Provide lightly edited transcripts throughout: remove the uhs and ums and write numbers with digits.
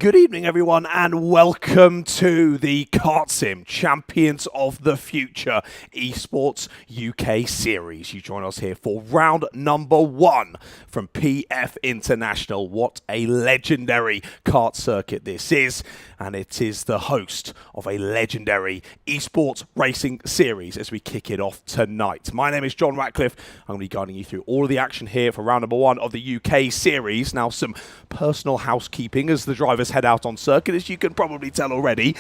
Good evening, everyone, and welcome to the KartSim Champions of the Future Esports UK Series. You join us here for round number 1 from PF International. What a legendary kart circuit this is, and it is the host of a legendary esports racing series as we kick it off tonight. My name is John Ratcliffe. I'm going to be guiding you through all of the action here for round number 1 of the UK Series. Now, some personal housekeeping as the drivers head out on circuit. As you can probably tell already,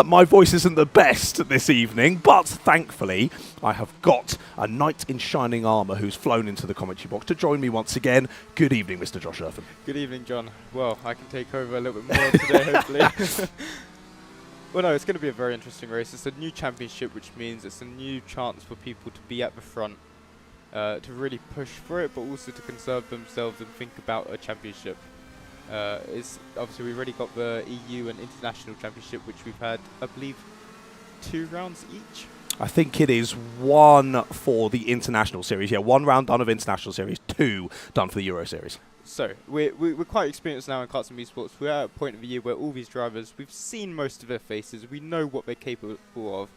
my voice isn't the best this evening, but thankfully I have got a knight in shining armour who's flown into the commentary box to join me once again. Good evening, Mr. Josh Irvin. Good evening, John. Well, I can take over a little bit more today, hopefully. Well, no, it's going to be a very interesting race. It's a new championship, which means it's a new chance for people to be at the front, to really push for it, but also to conserve themselves and think about a championship. It's obviously we've already got the EU and International Championship, which we've had, I believe, 2 rounds each. I think it is 1 for the International Series. Yeah, 1 round done of International Series, 2 done for the Euro Series. So, we're quite experienced now in KartSim Esports. We're at a point of the year where all these drivers, we've seen most of their faces, we know what they're capable of,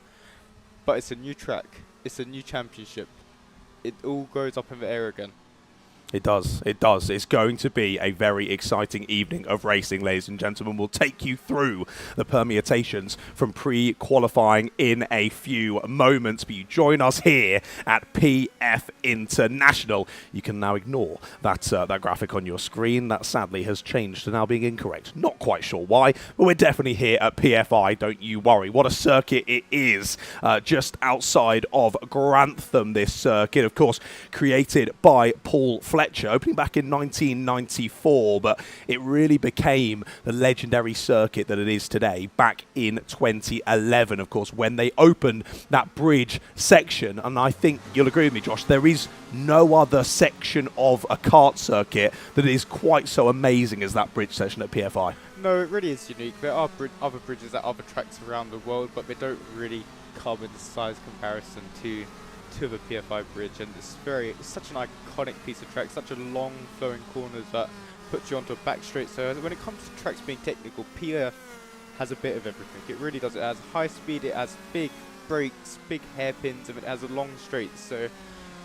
but it's a new track, it's a new championship. It all goes up in the air again. It does. It does. It's going to be a very exciting evening of racing, ladies and gentlemen. We'll take you through the permutations from pre-qualifying in a few moments. But you join us here at PF International. You can now ignore that graphic on your screen. That sadly has changed to now being incorrect. Not quite sure why, but we're definitely here at PFI. Don't you worry. What a circuit it is. Just outside of Grantham, this circuit, of course, created by Paul Fletcher, opening back in 1994, but it really became the legendary circuit that it is today back in 2011, of course, when they opened that bridge section. And I think you'll agree with me, Josh, there is no other section of a kart circuit that is quite so amazing as that bridge section at PFI. No, it really is unique. There are other bridges at other tracks around the world, but they don't really come in the size comparison to the PFI bridge, and it's such an iconic piece of track, such a long flowing corners that puts you onto a back straight. So when it comes to tracks being technical, PF has a bit of everything. It really does. It has high speed, it has big brakes, big hairpins, and it has a long straight. So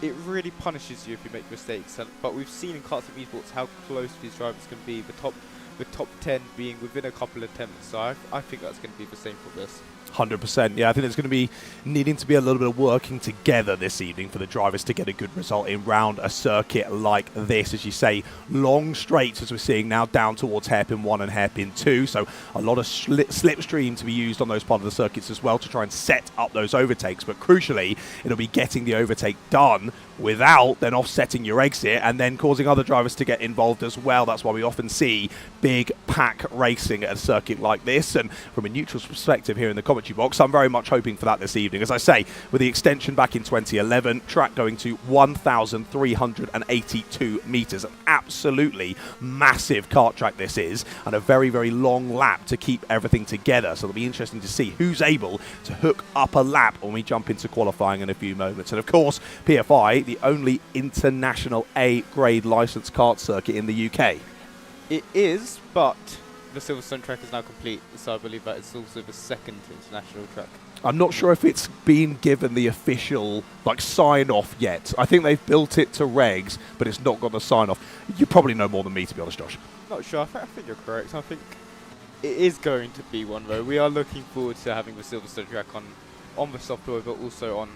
it really punishes you if you make mistakes. But we've seen in KartSim Esports how close these drivers can be. The top 10 being within a couple of attempts. So I think that's going to be the same for this. 100%. Yeah, I think there's going to be needing to be a little bit of working together this evening for the drivers to get a good result in round a circuit like this. As you say, long straights as we're seeing now down towards hairpin 1 and hairpin 2. So a lot of slipstream to be used on those part of the circuits as well to try and set up those overtakes. But crucially, it'll be getting the overtake done without then offsetting your exit and then causing other drivers to get involved as well. That's why we often see big pack racing at a circuit like this. And from a neutral perspective here in the commentary box, I'm very much hoping for that this evening. As I say, with the extension back in 2011, track going to 1,382 metres. An absolutely massive kart track this is, and a very, very long lap to keep everything together. So it'll be interesting to see who's able to hook up a lap when we jump into qualifying in a few moments. And of course, PFI, the only international A-grade licensed kart circuit in the UK. It is, but the Silverstone track is now complete, so I believe that it's also the second international track. I'm not sure if it's been given the official sign-off yet. I think they've built it to regs, but it's not got the sign-off. You probably know more than me, to be honest, Josh. Not sure. I think you're correct. I think it is going to be one, though. We are looking forward to having the Silverstone track on the software, but also on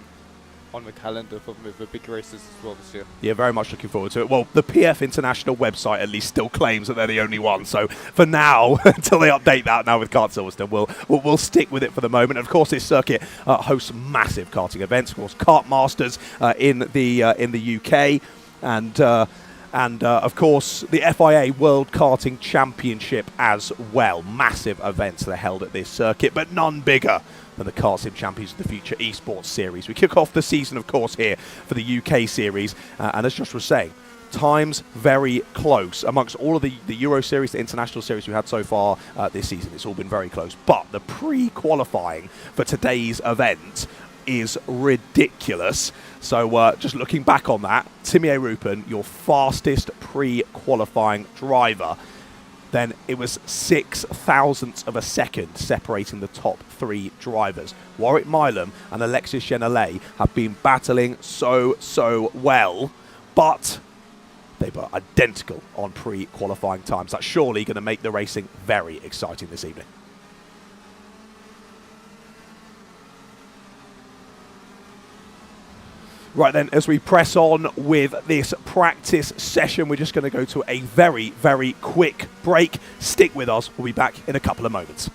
the calendar for the big races as well this year. Yeah, very much looking forward to it. Well, the PF International website at least still claims that they're the only one. So for now, until they update that now with Kart Silverstone, we'll stick with it for the moment. And of course, this circuit hosts massive karting events. Of course, Kart Masters in the UK, and of course the FIA World Karting Championship as well. Massive events that are held at this circuit, but none bigger than the KartSim Champions of the Future Esports Series. We kick off the season, of course, here for the UK Series, and as Josh was saying, times very close. Amongst all of the Euro Series, the International Series we've had so far this season, it's all been very close. But the pre-qualifying for today's event is ridiculous. So just looking back on that, Timmy Rupen, your fastest pre-qualifying driver, then it was 0.06 of a second separating the top 3 drivers. Warwick Milam and Alexis Genelay have been battling so well, but they were identical on pre-qualifying times. That's surely going to make the racing very exciting this evening. Right then, as we press on with this practice session, we're just going to go to a very quick break. Stick with us. We'll be back in a couple of moments.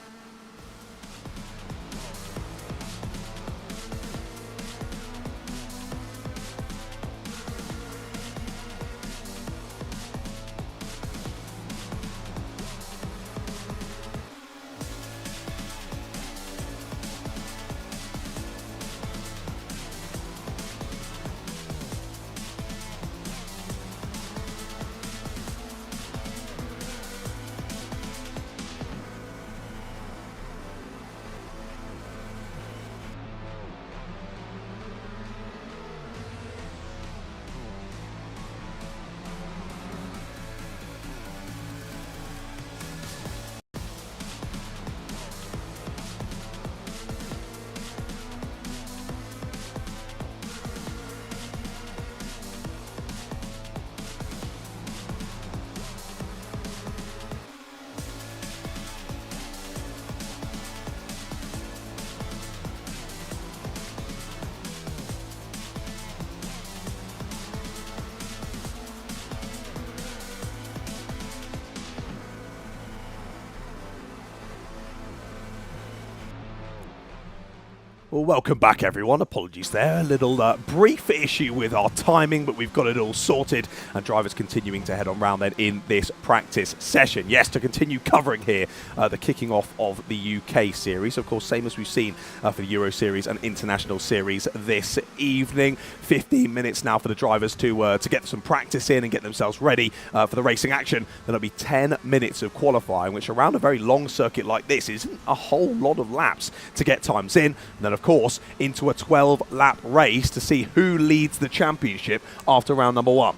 Well, welcome back, everyone. Apologies there. A little brief issue with our timing, but we've got it all sorted, and drivers continuing to head on round then in this practice session. Yes, to continue covering here the kicking off of the UK series. Of course, same as we've seen for the Euro Series and International Series this evening. 15 minutes now for the drivers to get some practice in and get themselves ready for the racing action. Then it'll be 10 minutes of qualifying, which around a very long circuit like this isn't a whole lot of laps to get times in. And then, of course, into a 12-lap race to see who leads the championship after round number 1.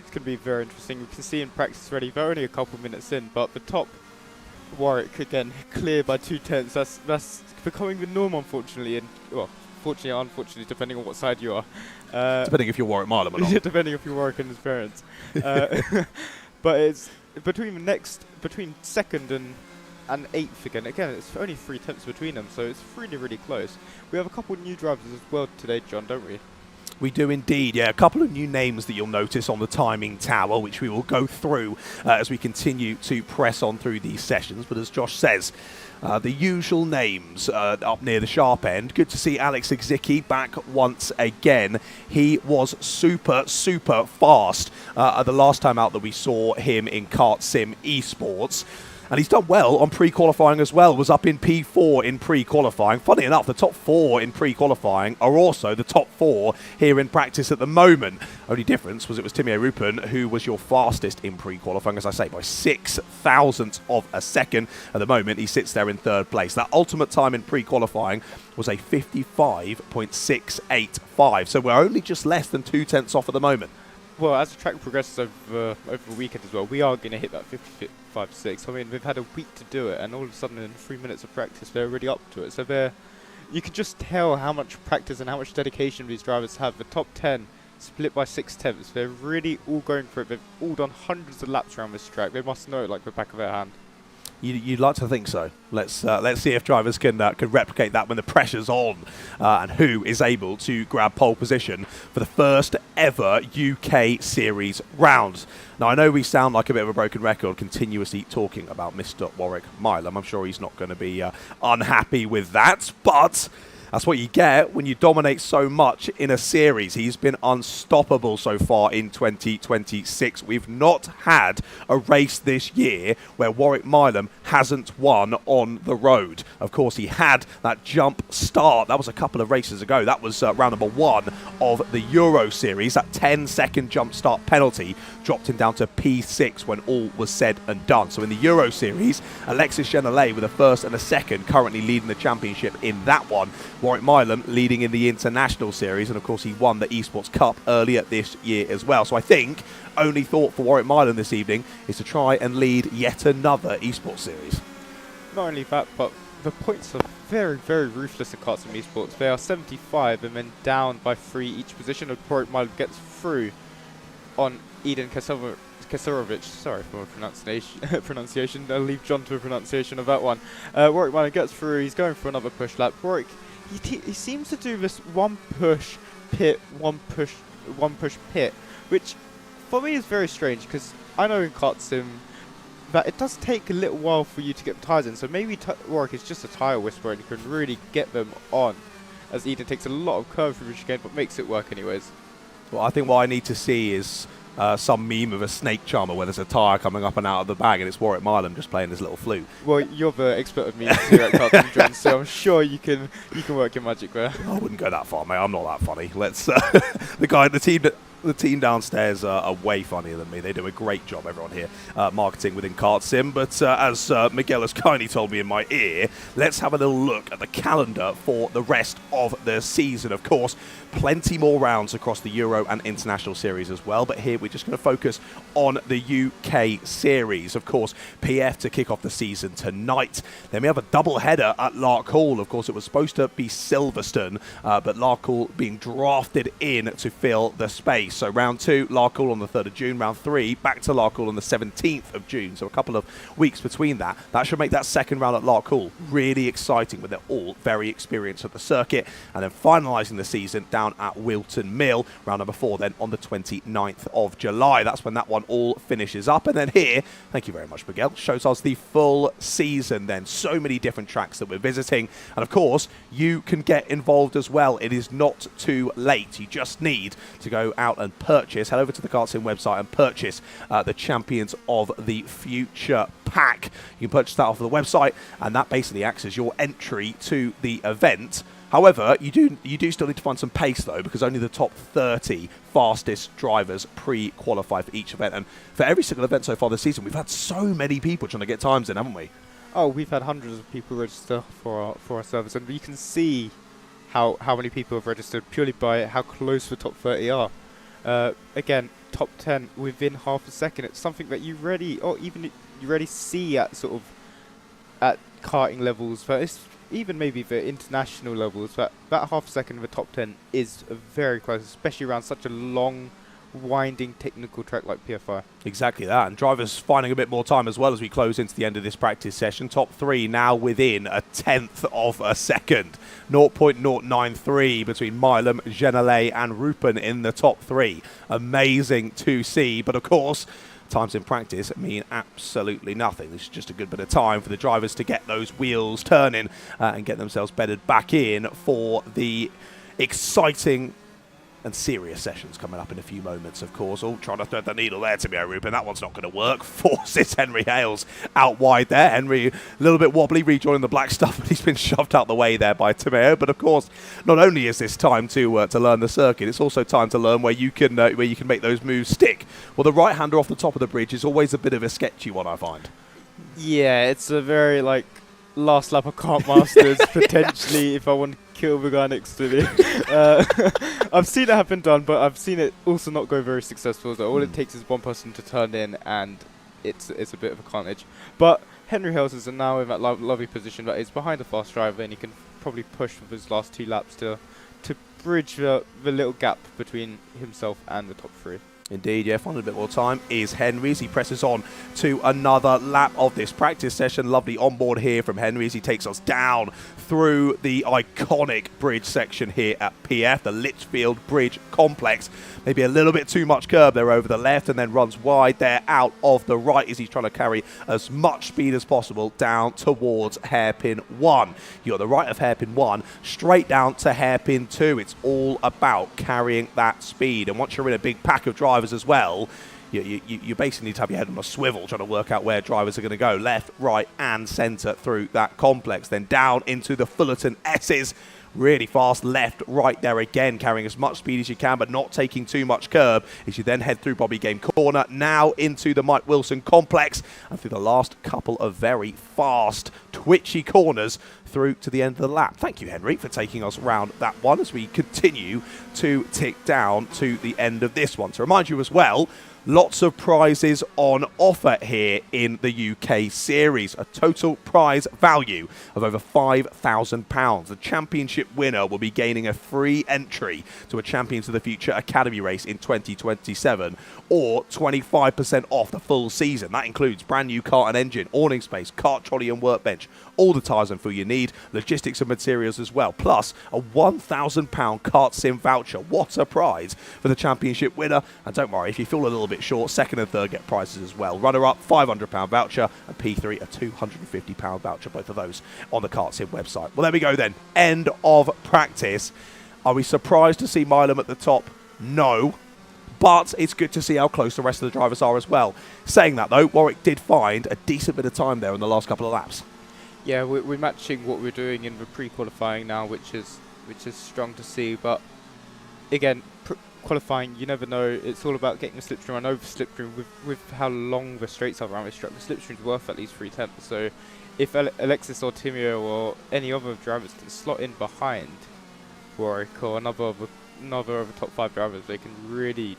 It's going to be very interesting. You can see in practice already, they're only a couple minutes in, but the top Warwick again clear by 0.2. That's becoming the norm, unfortunately, and well, fortunately or unfortunately, depending on what side you are. Depending if you're Warwick Milam or not. Depending if you're Warwick and his parents. But it's between second and 8th again. Again, it's only 0.3 between them, so it's really close. We have a couple of new drivers as well today, John, don't we? We do indeed, yeah. A couple of new names that you'll notice on the timing tower, which we will go through as we continue to press on through these sessions. But as Josh says, the usual names up near the sharp end. Good to see Alex Zicki back once again. He was super fast the last time out that we saw him in KartSim Esports. And he's done well on pre-qualifying as well, was up in P4 in pre-qualifying. Funny enough, the top 4 in pre-qualifying are also the top 4 here in practice at the moment. Only difference was it was Timmy Rupen who was your fastest in pre-qualifying, as I say, by 0.06 of a second. At the moment, he sits there in 3rd place. That ultimate time in pre-qualifying was a 55.685. So we're only just less than 0.2 off at the moment. Well, as the track progresses over the weekend as well, we are going to hit that 55.6. I mean, we've had a week to do it, and all of a sudden in 3 minutes of practice, they're already up to it. So you can just tell how much practice and how much dedication these drivers have. The top 10 split by 0.6. They're really all going for it. They've all done hundreds of laps around this track. They must know it like the back of their hand. You'd like to think so. Let's see if drivers can replicate that when the pressure's on, and who is able to grab pole position for the first ever UK Series round. Now, I know we sound like a bit of a broken record continuously talking about Mr. Warwick Milam. I'm sure he's not going to be unhappy with that, but that's what you get when you dominate so much in a series. He's been unstoppable so far in 2026. We've not had a race this year where Warwick Milam hasn't won on the road. Of course, he had that jump start. That was a couple of races ago. That was round number 1 of the Euro Series. That 10-second jump start penalty dropped him down to P6 when all was said and done. So in the Euro Series, Alexis Genelay with a 1st and a 2nd currently leading the championship in that one. Warwick Milam leading in the International Series, and of course he won the Esports Cup earlier this year as well. So I think only thought for Warwick Milam this evening is to try and lead yet another Esports Series. Not only that, but the points are very, very ruthless in KartSim Esports. They are 75 and then down by 3 each position. And Warwick Milam gets through on Eden Kasarovic. Sorry for my pronunciation. I'll leave John to a pronunciation of that one. Warwick Milam gets through. He's going for another push lap. Warwick, he seems to do this one push pit, one push pit, which for me is very strange because I know in KartSim that it does take a little while for you to get the tyres in, so maybe Warwick is just a tyre whisperer and you can really get them on, as Eden takes a lot of curve through again, but makes it work anyways. Well, I think what I need to see is some meme of a snake charmer where there's a tyre coming up and out of the bag and it's Warwick Milam just playing his little flute. Well, you're the expert of memes here at KartSim, John, so I'm sure you can work your magic there. I wouldn't go that far, mate. I'm not that funny. Let's the team downstairs are way funnier than me. They do a great job, everyone here, marketing within KartSim. But as Miguel has kindly told me in my ear, let's have a little look at the calendar for the rest of the season. Of course, plenty more rounds across the Euro and International Series as well. But here we're just going to focus on the UK Series. Of course, PF to kick off the season tonight. Then we have a double header at Lark Hall. Of course, it was supposed to be Silverstone, but Lark Hall being drafted in to fill the space. So round 2, Lark Hall on the 3rd of June. Round 3, back to Lark Hall on the 17th of June. So a couple of weeks between that. That should make that second round at Lark Hall really exciting, with they're all very experienced at the circuit. And then finalising the season down at Wilton Mill, round number 4, then on the 29th of July. That's when that one all finishes up. And then here, thank you very much, Miguel, shows us the full season then. So many different tracks that we're visiting. And of course, you can get involved as well. It is not too late. You just need to go out and purchase, head over to the KartSim website and purchase the Champions of the Future pack. You can purchase that off of the website, and that basically acts as your entry to the event. However, you do still need to find some pace though, because only the top 30 fastest drivers pre-qualify for each event. And for every single event so far this season, we've had so many people trying to get times in, haven't we? Oh, we've had hundreds of people register for our service, and you can see how many people have registered purely by how close the top 30 are. Again, top 10 within half a second. It's something that you already see at sort of at karting levels, but it's even maybe the international levels. But that half a second of the top 10 is very close, especially around such a long, winding technical track like PFI. Exactly that, and drivers finding a bit more time as well as we close into the end of this practice session. Top 3 now within a tenth of a second. 0.093 between Milam, Genele and Rupen in the top 3. Amazing to see, but of course times in practice mean absolutely nothing. This is just a good bit of time for the drivers to get those wheels turning and get themselves bedded back in for the exciting and serious sessions coming up in a few moments, of course. Oh, trying to thread the needle there, Timio Rupen. That one's not going to work. Forces Henry Hales out wide there. Henry, a little bit wobbly, rejoining the black stuff, but he's been shoved out the way there by Timio. But of course, not only is this time to learn the circuit, it's also time to learn where you can make those moves stick. Well, the right-hander off the top of the bridge is always a bit of a sketchy one, I find. Yeah, it's a very, last lap of Kart Masters, potentially, if I want to kill the guy next to me. I've seen it happen done, but I've seen it also not go very successful. So all it takes is one person to turn in, and it's a bit of a carnage. But Henry Hales is now in that lovely position that is behind the fast driver, and he can probably push with his last 2 laps to bridge the little gap between himself and the top 3. Indeed, yeah, finding a bit more time is Henry as he presses on to another lap of this practice session. Lovely onboard here from Henry as he takes us down through the iconic bridge section here at PF, the Litchfield Bridge Complex. Maybe a little bit too much curb there over the left, and then runs wide there out of the right as he's trying to carry as much speed as possible down towards hairpin 1. You're the right of hairpin 1, straight down to hairpin 2. It's all about carrying that speed, and once you're in a big pack of drivers as well, you basically need to have your head on a swivel trying to work out where drivers are going to go, left, right and centre through that complex. Then down into the Fullerton S's, really fast left, right there again, carrying as much speed as you can, but not taking too much curb as you then head through Bobby Game Corner, now into the Mike Wilson Complex, and through the last couple of very fast, twitchy corners through to the end of the lap. Thank you, Henry, for taking us round that one as we continue to tick down to the end of this one. To remind you as well, lots of prizes on offer here in the UK series. A total prize value of over £5,000. The championship winner will be gaining a free entry to a Champions of the Future Academy race in 2027, or 25% off the full season. That includes brand new kart and engine, awning space, kart trolley and workbench, all the tyres and fuel you need, logistics and materials as well, plus a £1,000 KartSim voucher. What a prize for the championship winner. And don't worry, if you feel a little bit short, second and third get prizes as well. Runner-up, £500 voucher, and P3, a £250 voucher, both of those on the KartSim website. Well, there we go then. End of practice. Are we surprised to see Milam at the top? No. But it's good to see how close the rest of the drivers are as well. Saying that, though, Warwick did find a decent bit of time there in the last couple of laps. Yeah, we're matching what we're doing in the pre-qualifying now, which is strong to see. But again, qualifying, you never know. It's all about getting the slipstream. I know the slipstream, with how long the straights are around this track, the slipstream's worth at least 3/10. So if Alexis or Timio or any other drivers can slot in behind Warwick or another of the top 5 drivers, they can really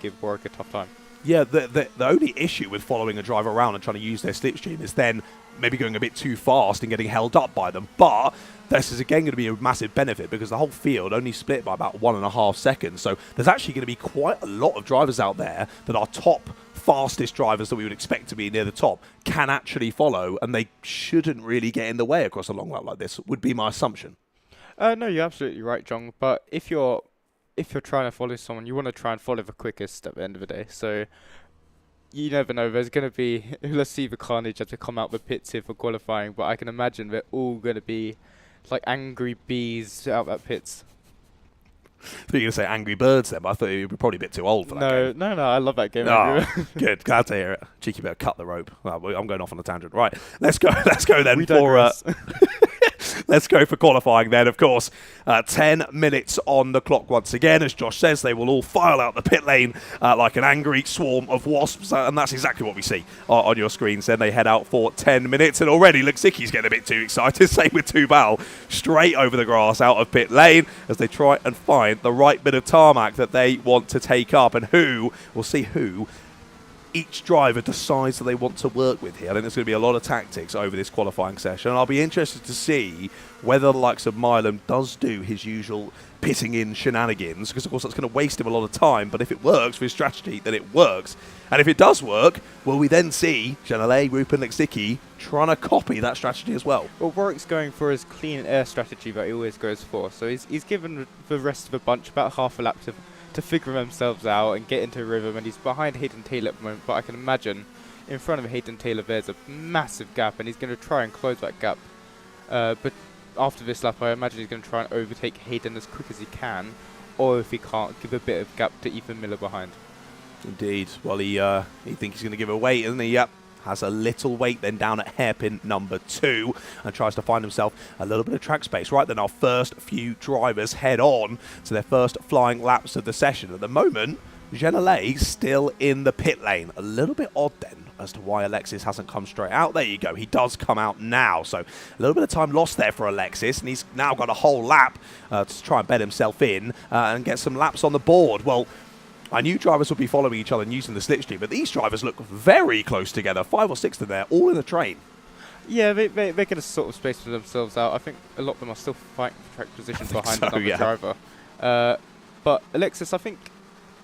give Warwick a tough time. Yeah, the only issue with following a driver around and trying to use their slipstream is then maybe going a bit too fast and getting held up by them. But this is again going to be a massive benefit because the whole field only split by about 1.5 seconds. So there's actually going to be quite a lot of drivers out there that are top, fastest drivers that we would expect to be near the top can actually follow, and they shouldn't really get in the way across a long lap like this, would be my assumption. No, you're absolutely right, John. But if you're trying to follow someone, you want to try and follow the quickest at the end of the day. So you never know. There's going to be, let's see the carnage as they come out the pits here for qualifying. But I can imagine they're all going to be like angry bees out at pits. I thought you were going to say Angry Birds then, but I thought you were probably a bit too old for that game. No, I love that game. Oh, good. Glad to hear it. Cheeky bit of cut the rope. Well, I'm going off on a tangent. Right, let's go then for... Let's go for qualifying then, of course. 10 minutes on the clock once again. As Josh says, they will all file out the pit lane like an angry swarm of wasps, and that's exactly what we see on your screens. Then they head out for 10 minutes, and already Luxicki's getting a bit too excited. Same with Tubal, straight over the grass out of pit lane as they try and find the right bit of tarmac that they want to take up, and we'll see who each driver decides that they want to work with here. I think there's going to be a lot of tactics over this qualifying session, and I'll be interested to see whether the likes of Milam does do his usual pitting in shenanigans, because of course that's going to waste him a lot of time, but if it works for his strategy, then it works. And if it does work, will we then see Janelle, Rupen, Lexicki trying to copy that strategy as well? Well, Warwick's going for his clean air strategy that he always goes for, so he's given the rest of the bunch about half a lap to figure themselves out and get into a rhythm, and he's behind Hayden Taylor at the moment, but I can imagine in front of Hayden Taylor there's a massive gap, and he's going to try and close that gap. But after this lap, I imagine he's going to try and overtake Hayden as quick as he can, or if he can't, give a bit of gap to Ethan Miller behind. Indeed. Well, he thinks he's going to give a weight, isn't he? Yep. Has a little weight then down at hairpin number 2 and tries to find himself a little bit of track space. Right then, our first few drivers head on to their first flying laps of the session. At the moment, Genelay still in the pit lane. A little bit odd then as to why Alexis hasn't come straight out. There you go. He does come out now. So a little bit of time lost there for Alexis, and he's now got a whole lap to try and bed himself in and get some laps on the board. Well, I knew drivers would be following each other and using the slipstream, but these drivers look very close together. 5 or 6 of them there, all in a train. Yeah, they're going to sort of space for themselves out. I think a lot of them are still fighting for track position behind another driver. But Alexis, I think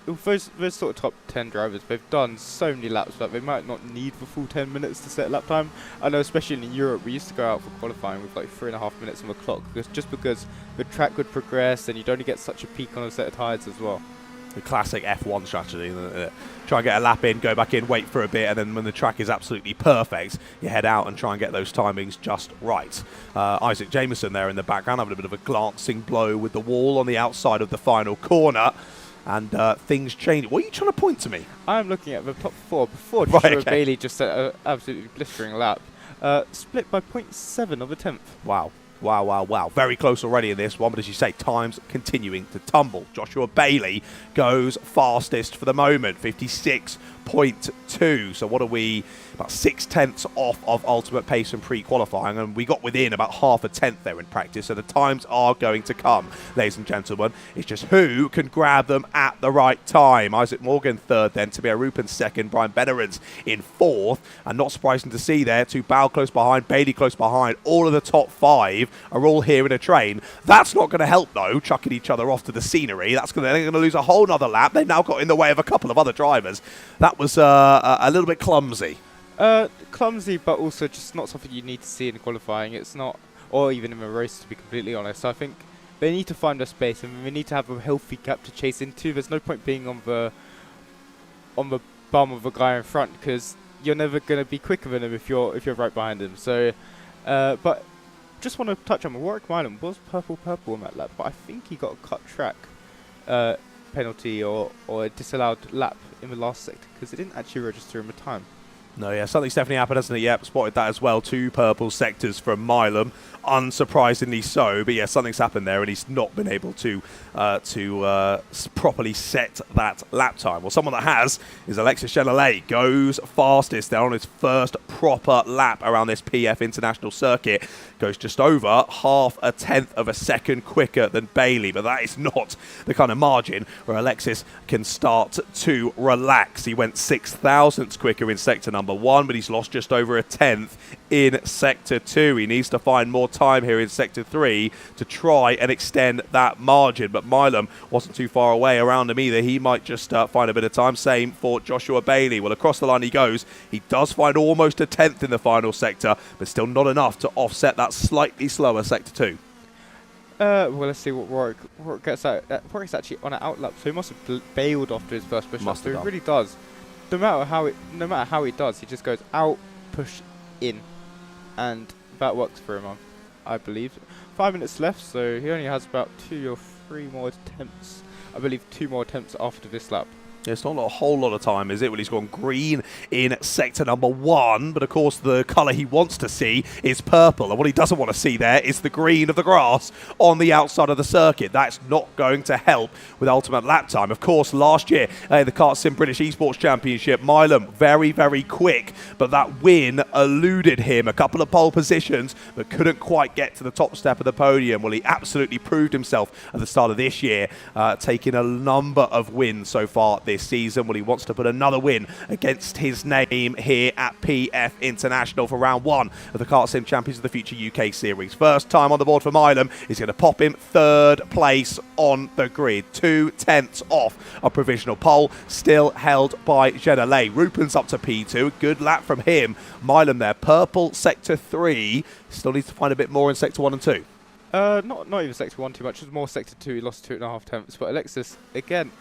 those sort of top 10 drivers, they've done so many laps that they might not need the full 10 minutes to set lap time. I know, especially in Europe, we used to go out for qualifying with like 3.5 minutes on the clock, because the track would progress and you'd only get such a peak on a set of tyres as well. The classic F1 strategy. Try and get a lap in, go back in, wait for a bit, and then when the track is absolutely perfect, you head out and try and get those timings just right. Isaac Jameson there in the background having a bit of a glancing blow with the wall on the outside of the final corner. And things change. What are you trying to point to me? I'm looking at the top 4 before Joshua Bailey just set an absolutely blistering lap. Split by 0.7 of a tenth. Wow. Wow, wow, wow. Very close already in this one, but as you say, time's continuing to tumble. Joshua Bailey goes fastest for the moment, 56.2. So what are we, about 0.6 off of ultimate pace and pre-qualifying, and we got within about half a tenth there in practice, so the times are going to come, ladies and gentlemen. It's just who can grab them at the right time. Isaac Morgan third then, Tamir Rupin second, Brian Bennerins in fourth, and not surprising to see there, Bao close behind, Bailey close behind, all of the top five are all here in a train. That's not going to help though, chucking each other off to the scenery. They're going to lose a whole nother lap. They've now got in the way of a couple of other drivers. That was a little bit clumsy. Clumsy, but also just not something you need to see in qualifying. It's not, or even in a race, to be completely honest. So I think they need to find a space, and we need to have a healthy gap to chase into. There's no point being on the bum of a guy in front, because you're never going to be quicker than him if you're right behind him. So, but just want to touch on Warwick Milam was purple on that lap, but I think he got a cut track penalty or a disallowed lap in the last sector because it didn't actually register in the time. No, yeah, something's definitely happened, hasn't it? Yep, spotted that as well. 2 purple sectors from Milam, unsurprisingly so. But yeah, something's happened there, and he's not been able to properly set that lap time. Well, someone that has is Alexis Genelay. Goes fastest there on his first proper lap around this PF International circuit. Goes just over half a tenth of a second quicker than Bailey, but that is not the kind of margin where Alexis can start to relax. He went 6,000ths quicker in sector number 1, but he's lost just over a tenth in sector 2. He needs to find more time here in sector 3 to try and extend that margin, but Milam wasn't too far away around him either. He might just find a bit of time. Same for Joshua Bailey. Well, across the line he goes. He does find almost a tenth in the final sector, but still not enough to offset that slightly slower sector 2. Well, let's see what Warwick gets out. Warwick's actually on an outlap, so he must have bailed after his first push up. So he really does. No matter how he does, he just goes out, push in, and that works for him, I believe. 5 minutes left, so he only has about 2 or 3 more attempts. I believe 2 more attempts after this lap. It's not a whole lot of time, is it? Well, he's gone green in sector number 1, but of course the colour he wants to see is purple, and what he doesn't want to see there is the green of the grass on the outside of the circuit. That's not going to help with ultimate lap time. Of course, last year, the KartSim British Esports Championship, Milam, very, very quick, but that win eluded him. A couple of pole positions, but couldn't quite get to the top step of the podium. Well, he absolutely proved himself at the start of this year, taking a number of wins so far this season. Well, he wants to put another win against his name here at PF International for round 1 of the KartSim Champions of the Future UK Series. First time on the board for Milam is going to pop him 3rd place on the grid. 2/10 off a provisional pole, still held by Genelay. Rupin's up to P2. Good lap from him. Milam there, purple sector 3. Still needs to find a bit more in sector 1 and 2. Not even sector 1 too much. It's more sector 2. He lost 2.5 tenths. But Alexis, again,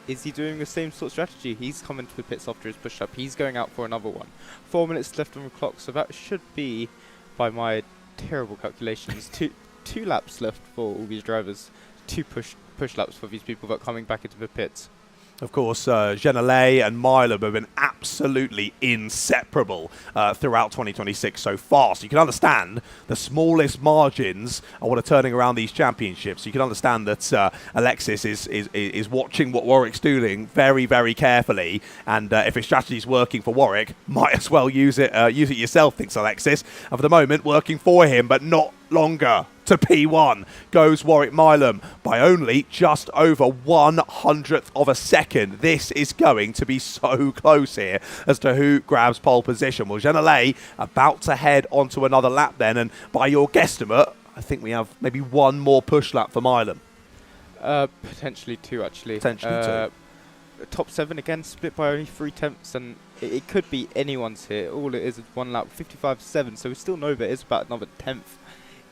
is he doing the same sort of strategy? He's coming to the pits after his push-up. He's going out for another one. 4 minutes left on the clock, so that should be, by my terrible calculations, two laps left for all these drivers. 2 push laps for these people that are coming back into the pits. Of course, Genelay and Milam have been absolutely inseparable throughout 2026 so far. So you can understand the smallest margins are what are turning around these championships. You can understand that Alexis is watching what Warwick's doing very, very carefully. And if his strategy is working for Warwick, might as well use it yourself, thinks Alexis. And for the moment, working for him, but not longer. To P1 goes Warwick Milam by only just over 1/100th of a second. This is going to be so close here as to who grabs pole position. Well, Genelay about to head onto another lap then, and by your guesstimate, I think we have maybe 1 more push lap for Milam. Potentially 2, actually. Potentially 2. Top 7 again, split by only 3 tenths, and it could be anyone's here. All it is 1 lap, 55.7, so we still know there is about another tenth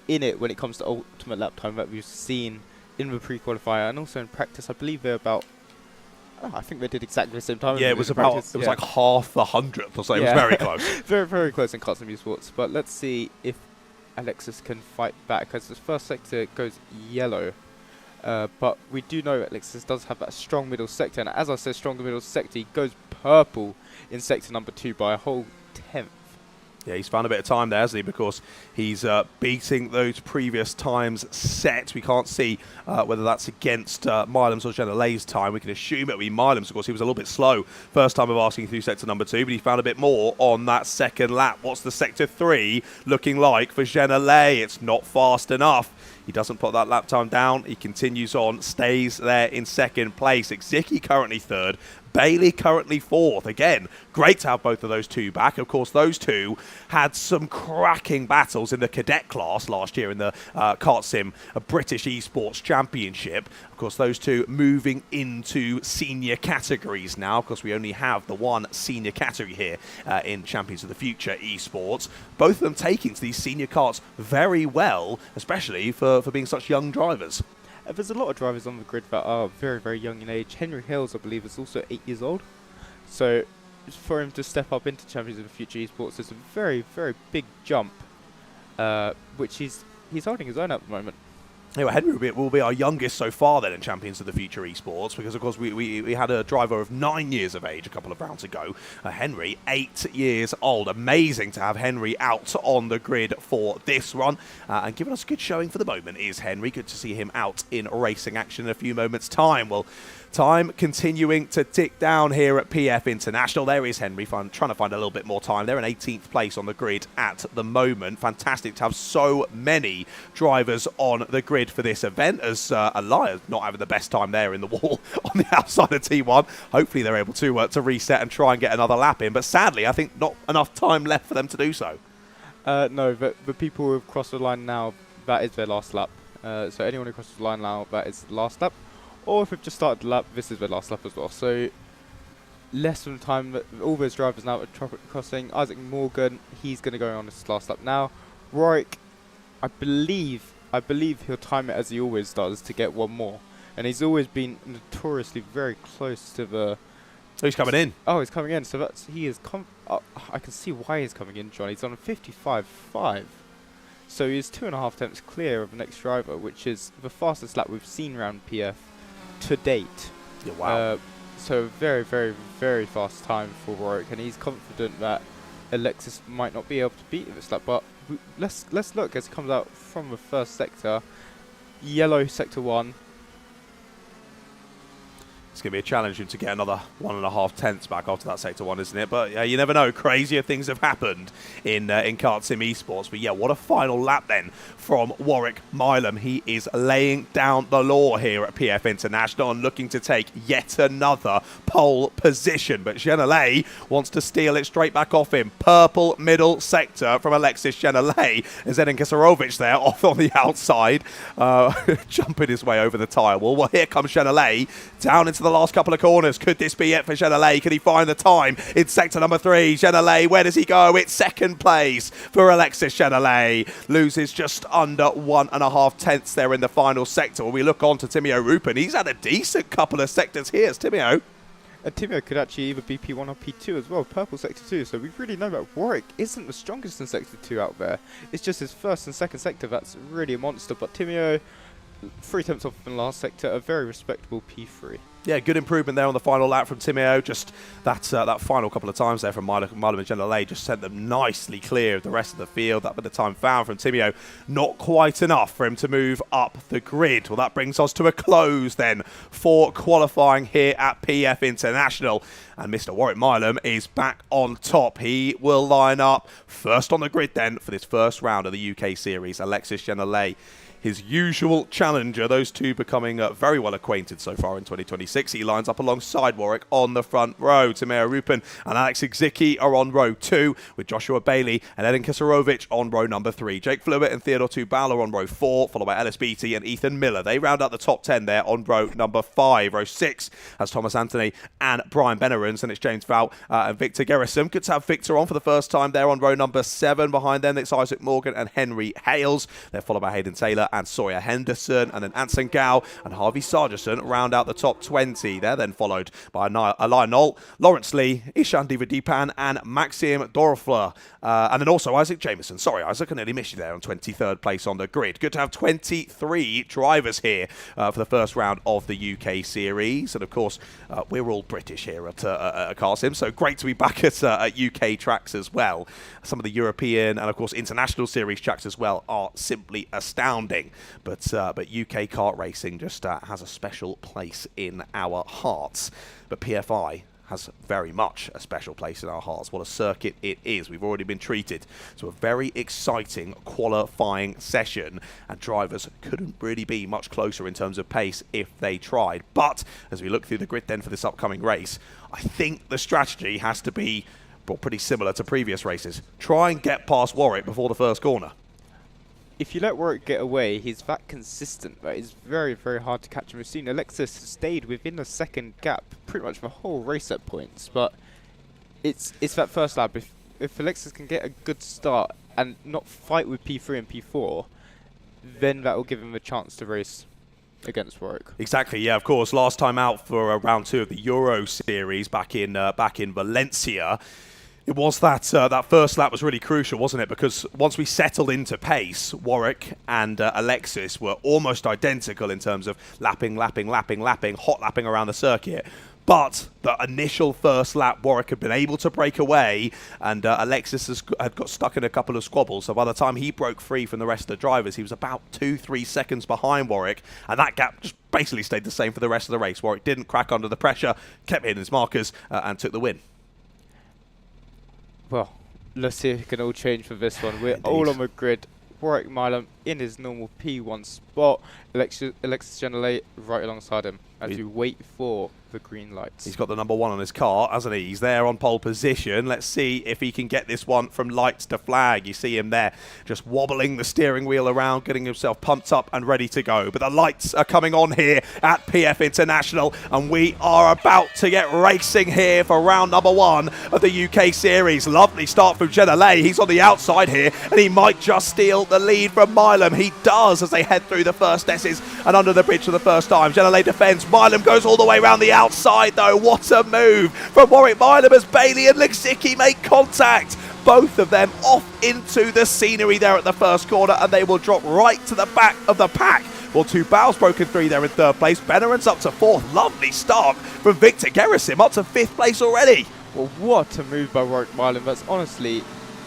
in it when it comes to ultimate lap time that we've seen in the pre-qualifier and also in practice. I believe they're about, I think they did exactly the same time. Yeah, it was about, it was like half a 100th or so. It was very close. Very, very close in KartSim Esports. But let's see if Alexis can fight back, because the first sector goes yellow. But we do know Alexis does have that strong middle sector, and as I said, stronger middle sector, he goes purple in sector number 2 by a whole tenth. Yeah, he's found a bit of time there, hasn't he? Because he's beating those previous times set. We can't see whether that's against Milam's or Genelay's time. We can assume it'll be Milam's. Of course, he was a little bit slow first time of asking through sector number 2, but he found a bit more on that second lap. What's the sector 3 looking like for Genelay? It's not fast enough. He doesn't put that lap time down. He continues on, stays there in second place. Ziki currently third. Bailey currently fourth. Again, great to have both of those two back. Of course, those two had some cracking battles in the cadet class last year in the KartSim British Esports Championship. Of course, those two moving into senior categories now. Of course, we only have the one senior category here in Champions of the Future Esports. Both of them taking to these senior karts very well, especially for being such young drivers. There's a lot of drivers on the grid that are very, very young in age. Henry Hales, I believe, is also 8 years old. So for him to step up into Champions of the Future Esports is a very, very big jump, which he's holding his own at the moment. Anyway, Henry will be our youngest so far then in Champions of the Future Esports, because of course we had a driver of 9 years of age a couple of rounds ago. Henry, 8 years old. Amazing to have Henry out on the grid for this run. And giving us a good showing for the moment is Henry. Good to see him out in racing action in a few moments' time. Well, time continuing to tick down here at PF International. There is Henry trying to find a little bit more time. They're in 18th place on the grid at the moment. Fantastic to have so many drivers on the grid for this event, as Elias not having the best time there in the wall on the outside of T1. Hopefully they're able to reset and try and get another lap in, but sadly I think not enough time left for them to do so. No, but the people who have crossed the line now, that is their last lap. So anyone who crosses the line now, that is the last lap. Or if we've just started the lap, this is their last lap as well. So less than time that all those drivers now are crossing. Isaac Morgan, he's going to go on his last lap now. Warwick, I believe he'll time it as he always does to get one more. And he's always been notoriously very close to the... Oh, he's coming in. Oh, he's coming in. So that's I can see why he's coming in, John. He's on a 55.5. So he's 2.5 tenths clear of the next driver, which is the fastest lap we've seen around PF to date. Yeah, wow. So very, very, very fast time for Warwick, and he's confident that Alexis might not be able to beat this lap. But let's look as he comes out from the first sector. Yellow sector 1. It's going to be a challenge to get another 1.5 tenths back after that sector 1, isn't it? But you never know. Crazier things have happened in KartSim Esports. But yeah, what a final lap then from Warwick Milam. He is laying down the law here at PF International and looking to take yet another pole position. But Genelay wants to steal it straight back off him. Purple middle sector from Alexis Genelay. Zenon Kisarovic there off on the outside, jumping his way over the tyre wall. Well, here comes Genelay down into the last couple of corners. Could this be it for Genelay? Can he find the time in sector number 3? Genelay, where does he go? It's second place for Alexis Genelay. Loses just under 1.5 tenths there in the final sector. When we look on to Timio Rupin, he's had a decent couple of sectors here. It's Timio. Timio could actually either be P1 or P2 as well. Purple sector 2. So we really know that Warwick isn't the strongest in sector 2 out there. It's just his first and second sector that's really a monster. But Timio, 3 tenths off in the last sector, a very respectable P3. Yeah, good improvement there on the final lap from Timio. Just that final couple of times there from Milam and Genelay just sent them nicely clear of the rest of the field. That bit of time found from Timio, not quite enough for him to move up the grid. Well, that brings us to a close then for qualifying here at PF International. And Mr. Warwick Milam is back on top. He will line up first on the grid then for this first round of the UK Series. Alexis Genelay, his usual challenger, those two becoming very well acquainted so far in 2026. He lines up alongside Warwick on the front row. Timeo Rupin and Alex Ziki are on row 2, with Joshua Bailey and Edin Kisarovic on row number 3. Jake Flewitt and Theodore Tubal are on row 4, followed by Ellis Beattie and Ethan Miller. They round out the top 10 there on row number 5. Row 6 has Thomas Anthony and Brian Bennerans, and it's James Vout and Victor Gerrison. Good to have Victor on for the first time there on row number 7. Behind them, it's Isaac Morgan and Henry Hales. They're followed by Hayden Taylor and Sawyer Henderson, and then Anson Gao and Harvey Sargerson round out the top 20. They're then followed by Eli Knoll, Lawrence Lee, Ishan Divadipan, and Maxim Dorfler. And then also Isaac Jameson. Sorry, Isaac, I nearly missed you there on 23rd place on the grid. Good to have 23 drivers here for the first round of the UK series. And of course, we're all British here at KartSim, so great to be back at UK tracks as well. Some of the European and of course international series tracks as well are simply astounding. But UK kart racing just has a special place in our hearts. But PFI has very much a special place in our hearts. What a circuit it is. We've already been treated to a very exciting qualifying session, and drivers couldn't really be much closer in terms of pace if they tried. But as we look through the grid then for this upcoming race, I think the strategy has to be, well, pretty similar to previous races. Try and get past Warwick before the first corner. If you let Warwick get away, he's that consistent, but it's very, very hard to catch him. We've seen Alexis stayed within a second gap pretty much the whole race at points, but it's that first lap. If Alexis can get a good start and not fight with P3 and P4, then that will give him a chance to race against Warwick. Exactly, yeah, of course. Last time out for round 2 of the Euro series back in Valencia, it was that first lap was really crucial, wasn't it? Because once we settled into pace, Warwick and Alexis were almost identical in terms of lapping, hot lapping around the circuit. But the initial first lap, Warwick had been able to break away, and Alexis had got stuck in a couple of squabbles. So by the time he broke free from the rest of the drivers, he was about 2-3 seconds behind Warwick, and that gap just basically stayed the same for the rest of the race. Warwick didn't crack under the pressure, kept hitting his markers, and took the win. Well, let's see if it can all change for this one. We're all on the grid. Warwick Milam in his normal P1 spot. Alexis Genelay right alongside him as we wait for the green lights. He's got the number 1 on his car, hasn't he? He's there on pole position. Let's see if he can get this one from lights to flag. You see him there just wobbling the steering wheel around, getting himself pumped up and ready to go. But the lights are coming on here at PF International, and we are about to get racing here for round number 1 of the UK series. Lovely start from Genelay. He's on the outside here, and he might just steal the lead from Milam. He does as they head through the first S's and under the bridge for the first time. Genelay defends. Milam goes all the way around the outside though. What a move from Warwick Milam as Bailey and Lexicki make contact. Both of them off into the scenery there at the first corner, and they will drop right to the back of the pack. Well, 2 Bowles broken 3 there in 3rd place. Benaren's up to 4th. Lovely start from Victor Gerasim, up to 5th place already. Well, what a move by Warwick Milam. That's honestly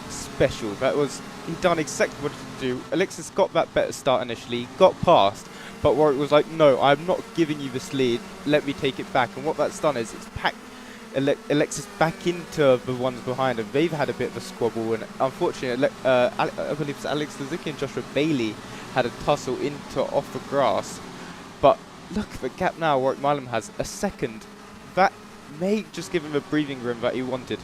special. That was, he done exactly what he to do. Alexis got that better start initially, got past, but Warwick was like, no, I'm not giving you this lead, let me take it back. And what that's done is it's packed Alexis back into the ones behind him. They've had a bit of a squabble, and unfortunately, I believe it's Alex Lizicki and Joshua Bailey had a tussle into off the grass. But look at the gap now Warwick Milam has, a second. That may just give him the breathing room that he wanted.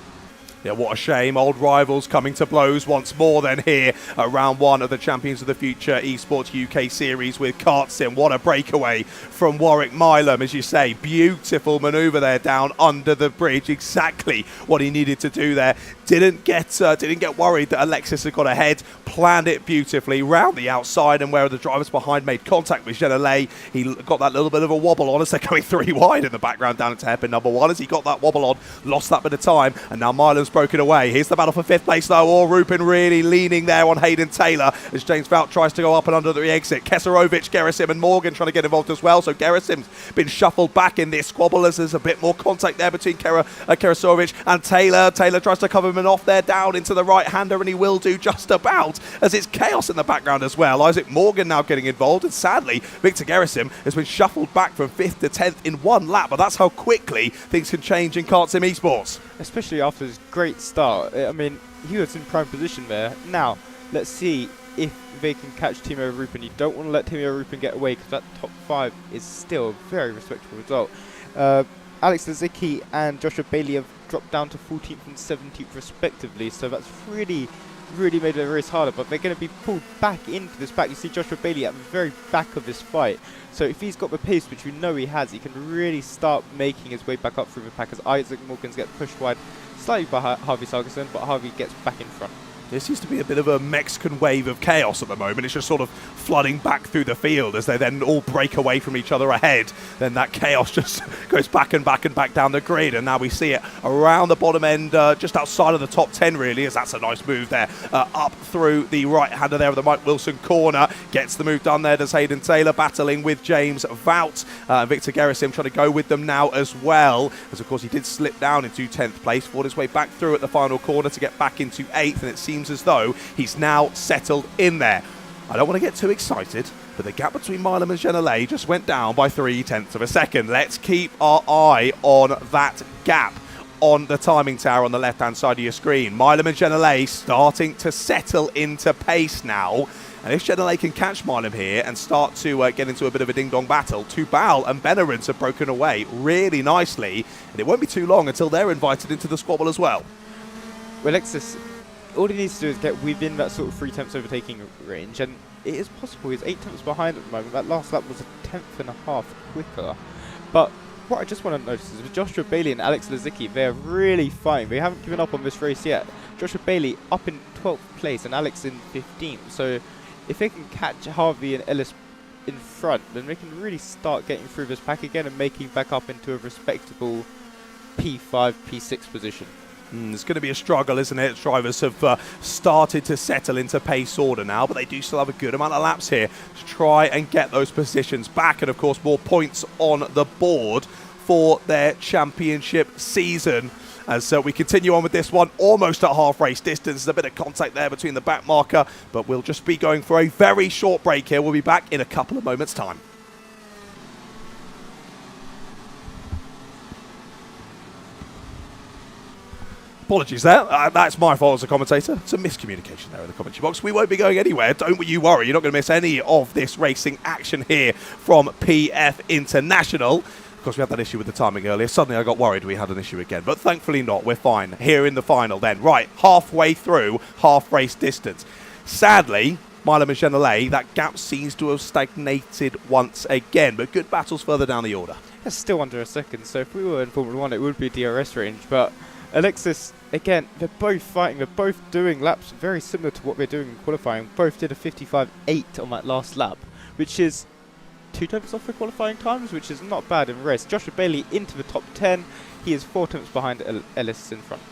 Yeah, what a shame. Old rivals coming to blows once more then here at round 1 of the Champions of the Future Esports UK Series with KartSim. What a breakaway from Warwick Milam, as you say. Beautiful manoeuvre there down under the bridge. Exactly what he needed to do there. Didn't get worried that Alexis had got ahead. Planned it beautifully round the outside, and where the drivers behind made contact with Genelay, he got that little bit of a wobble on as they're going 3 wide in the background down into hairpin number 1. As he got that wobble on, lost that bit of time, and now Milam's broken away. Here's the battle for 5th place though. Rupin really leaning there on Hayden Taylor as James Vout tries to go up and under the exit. Keserovic, Gerasim and Morgan trying to get involved as well. So Gerasim's been shuffled back in this squabble as there's a bit more contact there between Keserovic and Taylor. Taylor tries to cover him off there down into the right-hander, and he will do just about, as it's chaos in the background as well. Isaac Morgan now getting involved, and sadly Victor Gerasim has been shuffled back from 5th to 10th in 1 lap, but that's how quickly things can change in KartSim Esports. Especially after his great start. I mean, he was in prime position there. Now, let's see if they can catch Timo Rupin. You don't want to let Timo Rupin get away, because that top 5 is still a very respectable result. Alex Lizicki and Joshua Bailey have dropped down to 14th and 17th respectively, so that's really made the race harder, but they're going to be pulled back into this pack. You see Joshua Bailey at the very back of this fight, so if he's got the pace, which we know he has, he can really start making his way back up through the pack as Isaac Morgan's get pushed wide slightly by Harvey Sargerson, but Harvey gets back in front. There seems to be a bit of a Mexican wave of chaos at the moment. It's just sort of flooding back through the field as they then all break away from each other ahead. Then that chaos just goes back and back and back down the grid. And now we see it around the bottom end, just outside of the top 10, really, as that's a nice move there. Up through the right-hander there of the Mike Wilson corner. Gets the move done there. Does Hayden Taylor battling with James Vout. Victor Gerasim trying to go with them now as well. As, of course, he did slip down into 10th place. Fought his way back through at the final corner to get back into 8th. And it seems as though he's now settled in there. I don't want to get too excited, but the gap between Milam and Genelay just went down by 0.3 of a second. Let's keep our eye on that gap on the timing tower on the left-hand side of your screen. Milam and Genelay starting to settle into pace now. And if Genelay can catch Milam here and start to get into a bit of a ding-dong battle, Tubal and Benarins have broken away really nicely. And it won't be too long until they're invited into the squabble as well. Well, Alexis, all he needs to do is get within that sort of 3 tenths overtaking range, and it is possible. He's 8 tenths behind at the moment. That last lap was a 10.5 quicker. But what I just want to notice is with Joshua Bailey and Alex Lazicki, they're really fighting. They haven't given up on this race yet. Joshua Bailey up in 12th place and Alex in 15th. So if they can catch Harvey and Ellis in front, then they can really start getting through this pack again and making back up into a respectable P5, P6 position. It's going to be a struggle, isn't it? Drivers have started to settle into pace order now, but they do still have a good amount of laps here to try and get those positions back. And, of course, more points on the board for their championship season. As we continue on with this one, almost at half race distance. There's a bit of contact there between the back marker, but we'll just be going for a very short break here. We'll be back in a couple of moments' time. Apologies there. That's my fault as a commentator. It's a miscommunication there in the commentary box. We won't be going anywhere. Don't you worry. You're not going to miss any of this racing action here from PF International. Of course, we had that issue with the timing earlier. Suddenly I got worried we had an issue again. But thankfully not. We're fine. Here in the final then. Right, halfway through half race distance. Sadly, Milam and Genelay, that gap seems to have stagnated once again. But good battles further down the order. It's still under a second. So if we were in Formula 1, it would be DRS range. But Alexis, again, they're both fighting. They're both doing laps very similar to what they're doing in qualifying. Both did a 55.8 on that last lap, which is 2 tenths off the qualifying times, which is not bad in race. Joshua Bailey into the top 10. He is 4 tenths behind Ellis in front.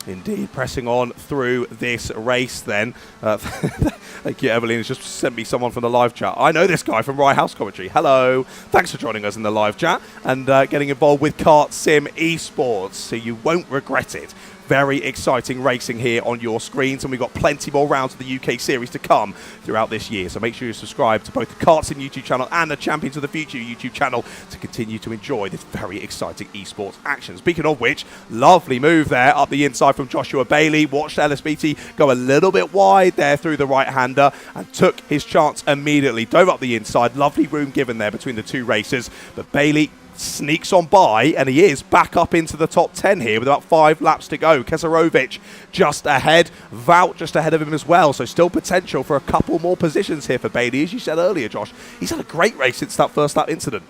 Indeed, pressing on through this race then. Thank you, Evelyn. Has just sent me someone from the live chat. I know this guy from Rye House Commentary. Hello. Thanks for joining us in the live chat and getting involved with KartSim Esports, so you won't regret it. Very exciting racing here on your screens, and we've got plenty more rounds of the UK series to come throughout this year. So make sure you subscribe to both the KartSim YouTube channel and the Champions of the Future YouTube channel to continue to enjoy this very exciting esports action. Speaking of which, lovely move there up the inside from Joshua Bailey. Watched Ellis Beattie go a little bit wide there through the right-hander and took his chance immediately. Dove up the inside. Lovely room given there between the two racers, but Bailey sneaks on by, and he is back up into the top 10 here with about 5 laps to go. Kesarovic just ahead, Vout just ahead of him as well, so still potential for a couple more positions here for Bailey. As you said earlier, Josh, he's had a great race since that first lap incident.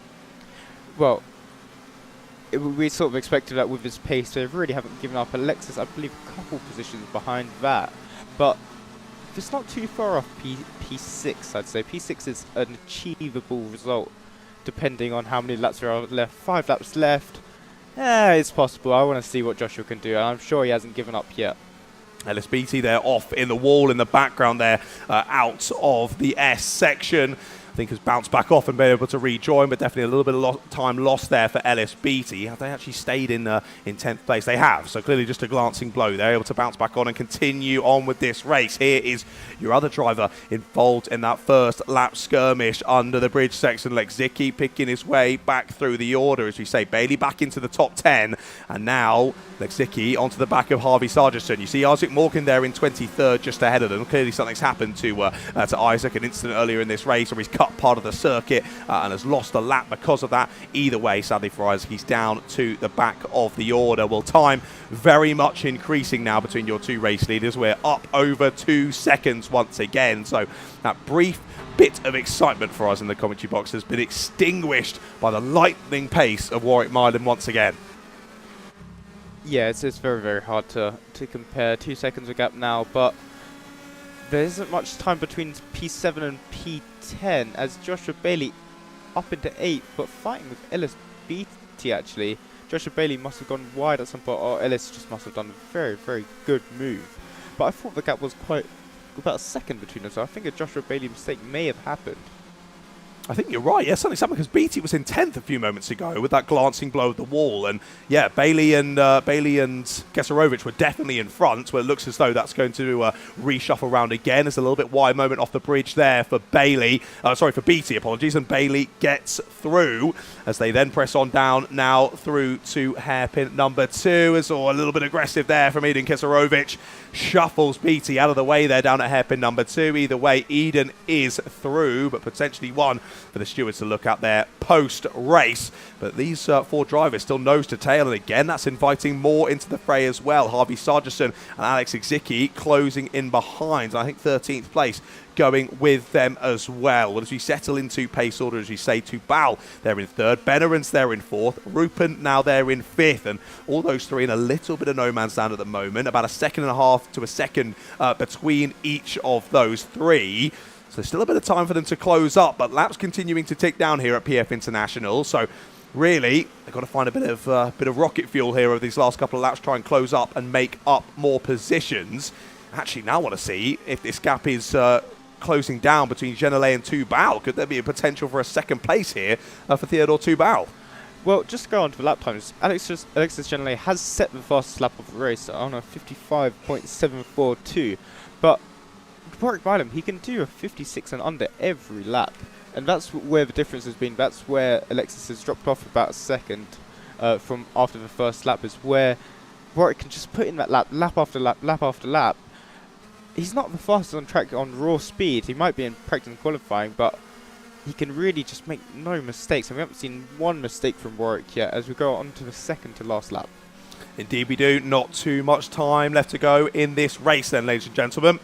Well, we sort of expected that with his pace. They really haven't given up. Alexis, I believe, a couple positions behind that, but it's not too far off P6, I'd say. P6 is an achievable result, depending on how many laps there are left. 5 laps left. It's possible. I want to see what Joshua can do, and I'm sure he hasn't given up yet. Ellis Beattie there off in the wall in the background there, out of the S section. I think has bounced back off and been able to rejoin, but definitely a little bit of time lost there for Ellis Beattie. Have they actually stayed in 10th place? They have, so clearly just a glancing blow. They're able to bounce back on and continue on with this race. Here is your other driver involved in that first lap skirmish under the bridge section. Lexicki picking his way back through the order, as we say. Bailey back into the top 10, and now Lexicki onto the back of Harvey Sargison. You see Isaac Morgan there in 23rd, just ahead of them. Clearly something's happened to Isaac, an incident earlier in this race, or he's cut part of the circuit and has lost a lap because of that. Either way, sadly for Isaac, he's down to the back of the order. Well, time very much increasing now between your two race leaders. We're up over 2 seconds once again, so that brief bit of excitement for us in the commentary box has been extinguished by the lightning pace of Warwick Milan once again. Yeah, it's very, very hard to compare. 2 seconds of gap now, but there isn't much time between P7 and P10 as Joshua Bailey up into 8, but fighting with Ellis BT actually. Joshua Bailey must have gone wide at some point, or Ellis just must have done a very, very good move. But I thought the gap was quite about a second between them, so I think a Joshua Bailey mistake may have happened. I think you're right, yeah, certainly something, because BT was in 10th a few moments ago with that glancing blow of the wall, and yeah, Bailey and Keserovic were definitely in front, where it looks as though that's going to reshuffle around again. There's a little bit wide moment off the bridge there for for BT, apologies, and Bailey gets through as they then press on down now through to hairpin number 2. It's all a little bit aggressive there from Eden Keserovic. Shuffles BT out of the way there down at hairpin number 2. Either way, Eden is through, but potentially one for the stewards to look at there post-race. But these 4 drivers still nose to tail, and again, that's inviting more into the fray as well. Harvey Sargison and Alex Exicki closing in behind. I think 13th place going with them as well. As we settle into pace order, as we say, to Bal, they're in 3rd. Benaren's there in 4th. Rupen now they're in 5th. And all those 3 in a little bit of no man's land at the moment. About a second and a half to a second between each of those 3. So there's still a bit of time for them to close up, but laps continuing to tick down here at PF International. So really, they've got to find a bit of rocket fuel here over these last couple of laps, try and close up and make up more positions. Actually, now I want to see if this gap is closing down between Genelay and Tubal. Could there be a potential for a second place here for Theodore Tubal? Well, just to go on to the lap times, Alexis Genelay has set the fastest lap of the race on a 55.742, but Warwick Milam, he can do a 56 and under every lap, and that's where the difference has been. That's where Alexis has dropped off about a second from after the first lap, is where Warwick can just put in that lap after lap after lap. He's not the fastest on track on raw speed. He might be in practice and qualifying, but he can really just make no mistakes. And we haven't seen one mistake from Warwick yet as we go on to the second to last lap. Indeed we do. Not too much time left to go in this race then, ladies and gentlemen.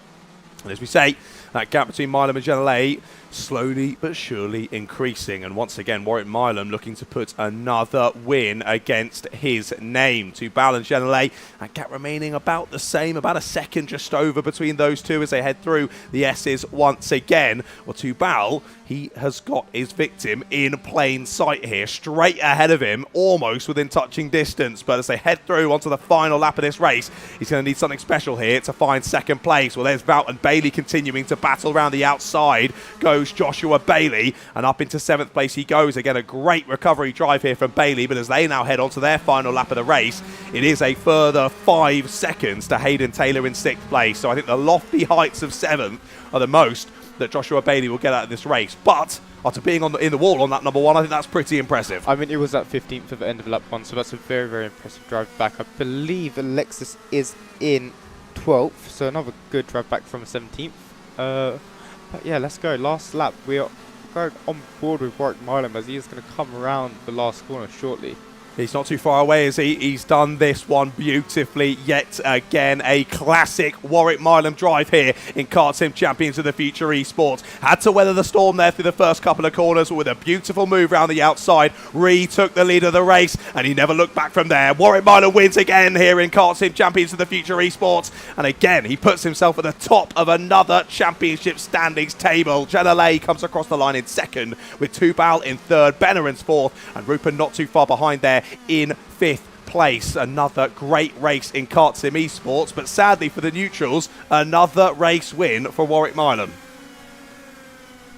And as we say, that gap between Milam and Genelay slowly but surely increasing. And once again, Warwick Milam looking to put another win against his name. Tubal and Genelay, that gap remaining about the same, about a second just over between those two as they head through the S's once again. Well, Tubal, he has got his victim in plain sight here, straight ahead of him, almost within touching distance. But as they head through onto the final lap of this race, he's going to need something special here to find second place. Well, there's Wout and Bailey continuing to battle around the outside. Goes Joshua Bailey, and up into 7th place he goes. Again, a great recovery drive here from Bailey, but as they now head on to their final lap of the race, it is a further 5 seconds to Hayden Taylor in 6th place. So I think the lofty heights of 7th are the most that Joshua Bailey will get out of this race. But after being in the wall on that number 1, I think that's pretty impressive. I mean, it was at 15th at the end of lap 1, so that's a very, very impressive drive back. I believe Alexis is in 12th, so another good drive back from 17th. But yeah, let's go. Last lap. We are going on board with Warwick Milam as he is going to come around the last corner shortly. He's not too far away, is he? He's done this one beautifully. Yet again, a classic Warwick Milam drive here in KartSim Champions of the Future Esports. Had to weather the storm there through the first couple of corners with a beautiful move around the outside. Retook the lead of the race, and he never looked back from there. Warwick Milam wins again here in KartSim Champions of the Future Esports. And again, he puts himself at the top of another championship standings table. Genelay comes across the line in 2nd, with Tubal in 3rd, Benaren's 4th, and Rupen not too far behind there in 5th place. Another great race in KartSim Esports, but sadly for the neutrals, another race win for Warwick Milam.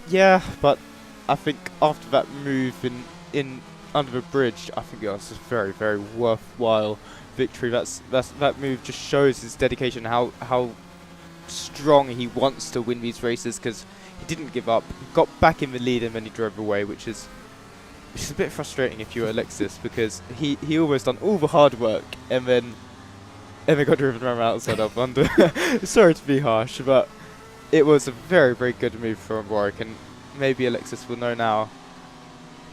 Yeah, but I think after that move in under the bridge, I think it was a very, very worthwhile victory. That move just shows his dedication, how strong he wants to win these races, because he didn't give up. He got back in the lead and then he drove away, which is a bit frustrating if you're Alexis, because he almost done all the hard work and then got driven around outside up under. Sorry to be harsh, but it was a very, very good move from Warwick, and maybe Alexis will know now,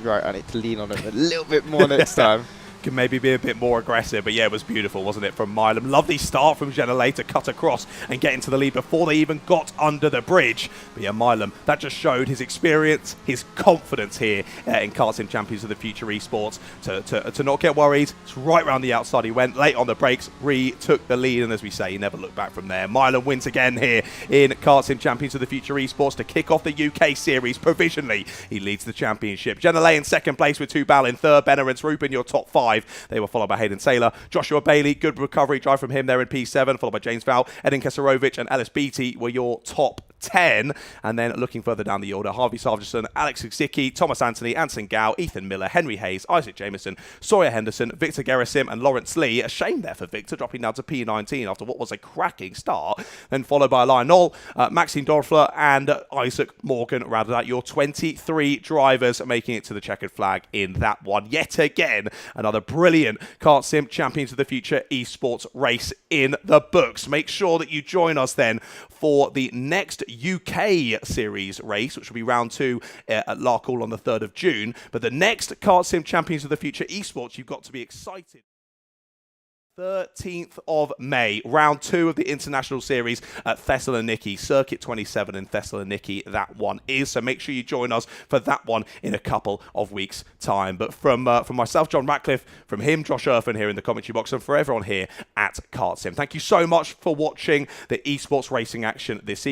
right, I need to lean on him a little bit more next time. can maybe be a bit more aggressive. But yeah, it was beautiful, wasn't it, from Milam? Lovely start from Genelay to cut across and get into the lead before they even got under the bridge. But yeah, Milam, that just showed his experience, his confidence here in KartSim Champions of the Future Esports to not get worried. It's right round the outside he went, late on the brakes, retook the lead, and as we say, he never looked back from there. Milam wins again here in KartSim Champions of the Future Esports to kick off the UK series provisionally. He leads the championship. Genelay in second place with 2 Bal in third. Benner and Rupin, your top 5. They were followed by Hayden Taylor. Joshua Bailey, good recovery drive from him there in P7, followed by James Val. Edin Keserovic and Ellis Beattie were your top 10. And then looking further down the order, Harvey Sargison, Alex Zicki, Thomas Anthony, Anson Gao, Ethan Miller, Henry Hayes, Isaac Jameson, Sawyer Henderson, Victor Gerasim and Lawrence Lee. A shame there for Victor, dropping down to P19 after what was a cracking start. Then followed by Lionel, Maxine Dorfler and Isaac Morgan rounded out your 23 drivers, making it to the checkered flag in that one. Yet again, another brilliant KartSim Champions of the Future Esports race in the books. Make sure that you join us then for the next UK series race, which will be round 2 at Larkhall on the 3rd of June. But the next KartSim Champions of the Future Esports, you've got to be excited. 13th of May, round 2 of the International Series at Thessaloniki, Circuit 27 in Thessaloniki, that one is. So make sure you join us for that one in a couple of weeks' time. But from myself, John Ratcliffe, from him, Josh Irfin here in the commentary box, and for everyone here at KartSim, thank you so much for watching the esports racing action this evening.